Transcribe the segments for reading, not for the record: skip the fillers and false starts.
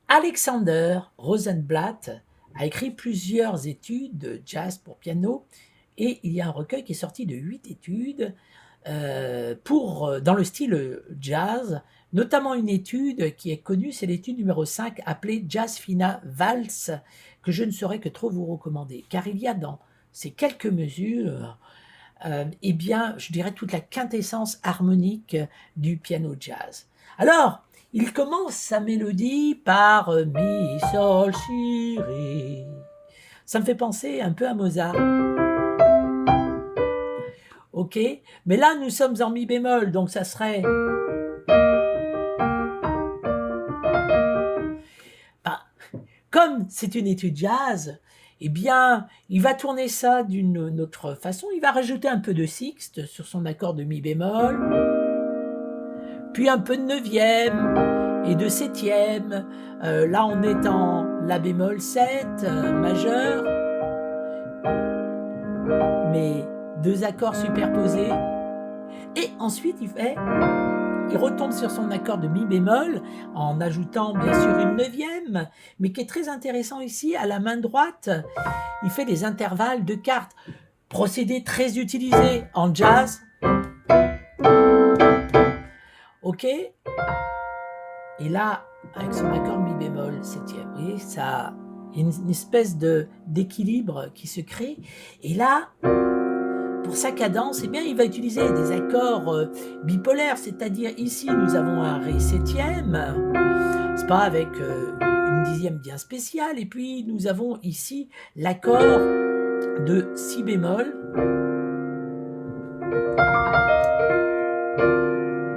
Alexander Rosenblatt a écrit plusieurs études de jazz pour piano et il y a un recueil qui est sorti de 8 études dans le style jazz, notamment une étude qui est connue, c'est l'étude numéro 5 appelée Jazz Fina Valse, que je ne saurais que trop vous recommander, car il y a dans ces quelques mesures, eh bien, je dirais toute la quintessence harmonique du piano jazz. Alors, il commence sa mélodie par mi, sol, si, ré. Ça me fait penser un peu à Mozart. Ok, mais là nous sommes en mi bémol, donc ça serait. Bah, comme c'est une étude jazz, eh bien, il va tourner ça d'une autre façon. Il va rajouter un peu de sixte sur son accord de mi bémol, puis un peu de neuvième et de septième. Là, on est en la bémol 7 majeur, mais deux accords superposés. Et ensuite, il retombe sur son accord de mi bémol en ajoutant bien sûr une neuvième, mais qui est très intéressant ici, à la main droite, il fait des intervalles de quartes, procédé très utilisé en jazz. Ok. Et là, avec son accord mi bémol septième, vous voyez, ça, il y a une espèce d'équilibre qui se crée. Et là, pour sa cadence, eh bien, il va utiliser des accords bipolaires, c'est-à-dire ici nous avons un ré septième, c'est pas avec une dixième bien spéciale, et puis nous avons ici l'accord de si bémol,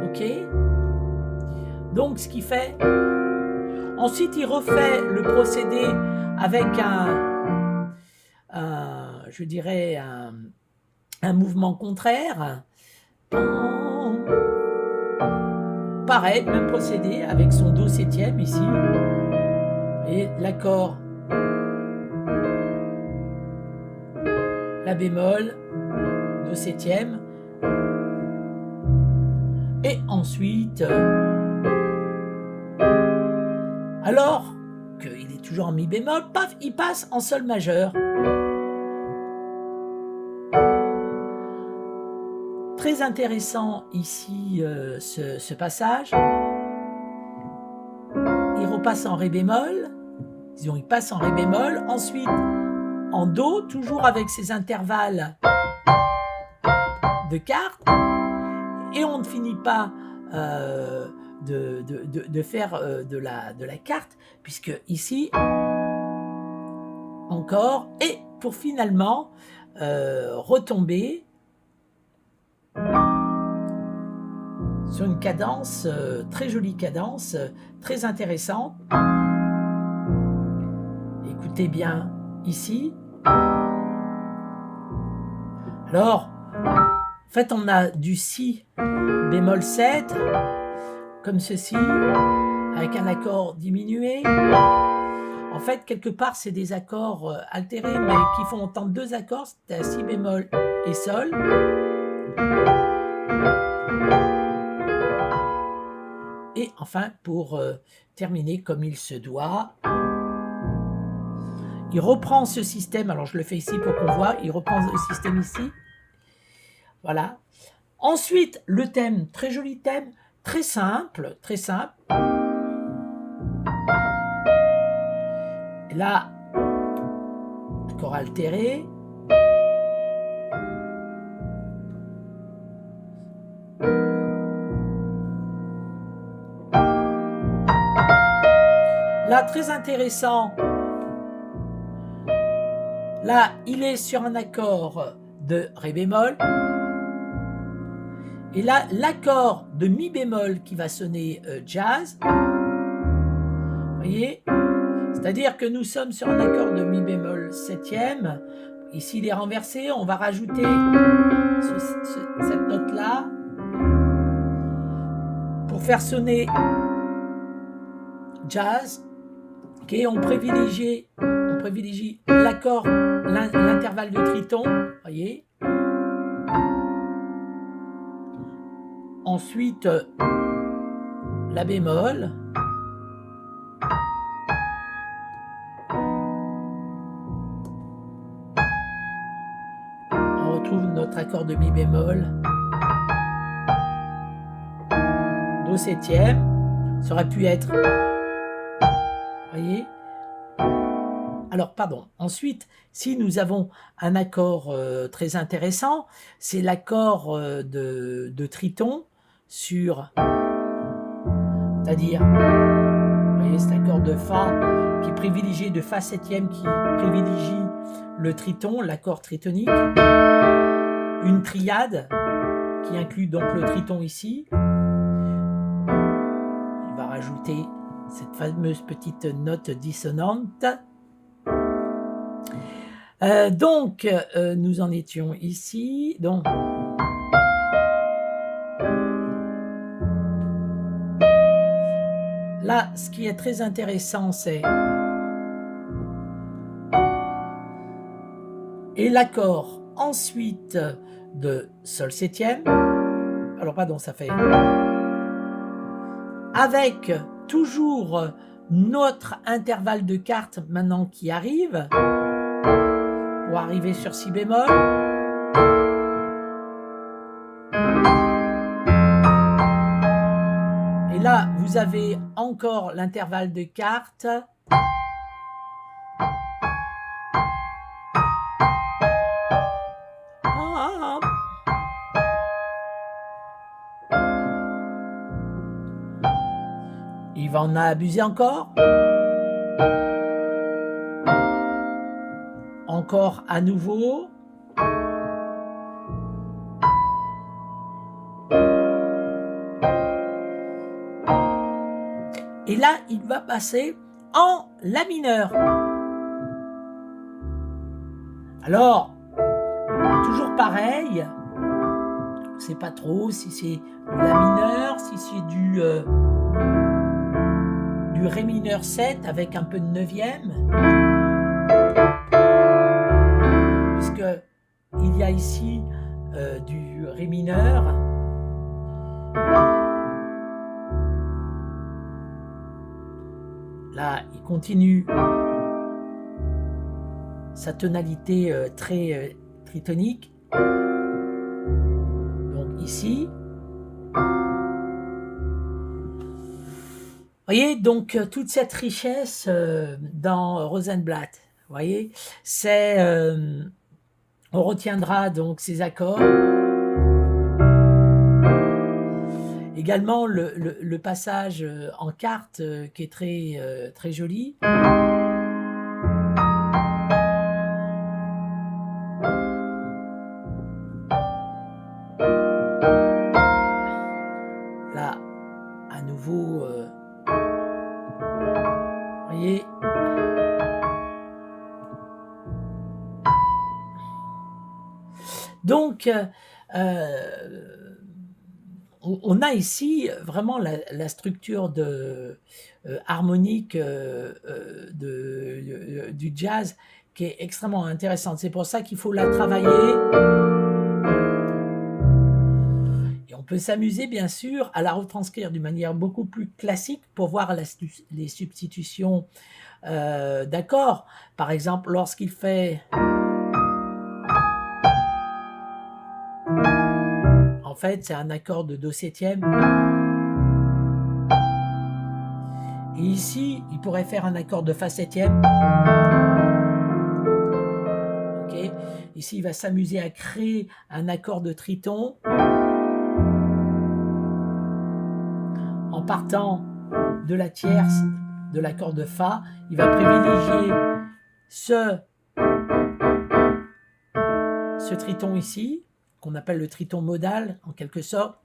ok. Donc ce qui fait, ensuite il refait le procédé avec je dirais un mouvement contraire. Pareil, même procédé avec son do septième ici. Et l'accord la bémol, do septième. Et ensuite, alors qu'il est toujours en mi bémol, paf, il passe en sol majeur. Très intéressant ici ce passage. Il repasse en ré bémol, disons il passe en ré bémol, ensuite en do, toujours avec ses intervalles de quartes, et on ne finit pas de faire de la quarte, puisque ici encore, et pour finalement retomber sur une cadence, très jolie cadence, très intéressante. Écoutez bien ici. Alors, en fait, on a du si bémol 7, comme ceci, avec un accord diminué. En fait, quelque part, c'est des accords altérés, mais qui font entendre deux accords, c'est si bémol et sol. Et enfin, pour terminer comme il se doit, il reprend ce système, alors je le fais ici pour qu'on voit, il reprend le système ici. Voilà. Ensuite, le thème, très joli thème, très simple, très simple. Là, accord altéré. Là, très intéressant. Là, il est sur un accord de ré bémol. Et là, l'accord de mi bémol qui va sonner jazz. Vous voyez? C'est-à-dire que nous sommes sur un accord de mi bémol septième. Ici, il est renversé. On va rajouter cette note-là pour faire sonner jazz. Okay, on privilégie l'accord, l'intervalle de triton. Voyez. Ensuite, la bémol. retrouve notre accord de mi bémol, do septième, ça aurait pu être, voyez. Alors, pardon, ensuite, si nous avons un accord très intéressant, c'est l'accord de triton sur, c'est-à-dire, vous voyez, cet accord de Fa qui privilégie de Fa septième, qui privilégie le triton, l'accord tritonique, une triade qui inclut donc le triton ici. Il va rajouter cette fameuse petite note dissonante. Donc, nous en étions ici. Donc, là, ce qui est très intéressant, c'est et l'accord ensuite de sol septième. Alors, pardon, ça fait avec toujours notre intervalle de quarte maintenant qui arrive pour arriver sur si bémol. Et là, vous avez encore l'intervalle de quarte. Il va en abuser encore. Encore à nouveau. Et là, il va passer en la mineur. Alors, toujours pareil. On ne sait pas trop si c'est la mineur, si c'est du Ré mineur 7 avec un peu de neuvième. Puisque il y a ici du Ré mineur. Là, il continue sa tonalité très tritonique. Donc ici. Vous voyez, donc toute cette richesse dans Rosenblatt, vous voyez, c'est, on retiendra donc ces accords. Également le passage en quarte qui est très, très joli. Là, à nouveau, voyez. Donc, on a ici vraiment la structure harmonique du jazz qui est extrêmement intéressante. C'est pour ça qu'il faut la travailler. Et on peut s'amuser, bien sûr, à la retranscrire d'une manière beaucoup plus classique pour voir les substitutions d'accords. Par exemple, lorsqu'il fait... En fait, c'est un accord de do septième. Et ici, il pourrait faire un accord de fa septième. Ok. Ici, il va s'amuser à créer un accord de triton. En partant de la tierce de l'accord de fa, il va privilégier ce triton ici, qu'on appelle le triton modal, en quelque sorte.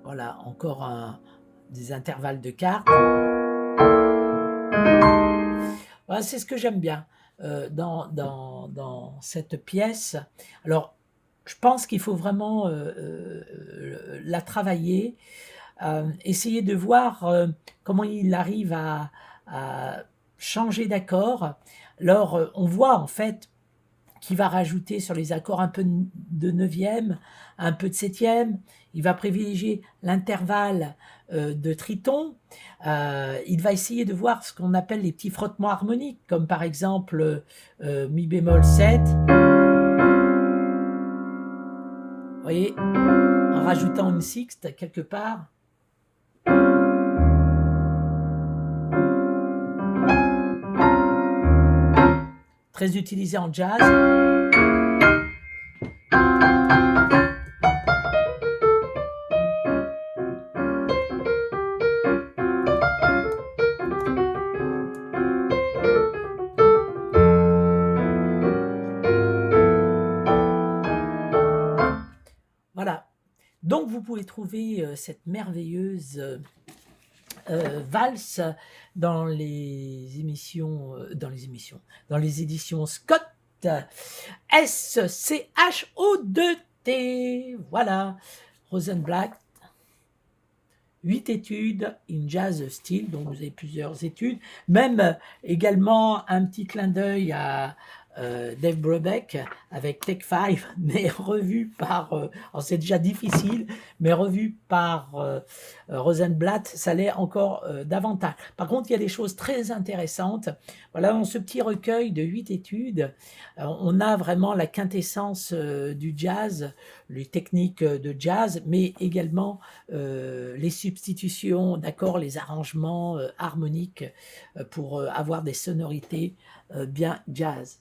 Voilà, encore des intervalles de quarte. Voilà, c'est ce que j'aime bien dans cette pièce. Alors, je pense qu'il faut vraiment la travailler, essayer de voir comment il arrive à changer d'accord. Alors, on voit en fait qui va rajouter sur les accords un peu de neuvième, un peu de septième. Il va privilégier l'intervalle de triton. Il va essayer de voir ce qu'on appelle les petits frottements harmoniques, comme par exemple mi bémol 7. Vous voyez, en rajoutant une sixte quelque part. Très utilisé en jazz. Voilà. Donc vous pouvez trouver cette merveilleuse valse dans les émissions, dans les éditions Scott, SCHO2T. Voilà, Rosenblatt, 8 études in jazz style, donc vous avez plusieurs études, même également un petit clin d'œil à Dave Brubeck avec Take 5, mais revu par, alors c'est déjà difficile, mais revu par Rosenblatt, ça l'est encore davantage. Par contre, il y a des choses très intéressantes. Voilà, dans ce petit recueil de 8 études, on a vraiment la quintessence du jazz, les techniques de jazz, mais également les substitutions d'accords, les arrangements harmoniques pour avoir des sonorités bien jazz.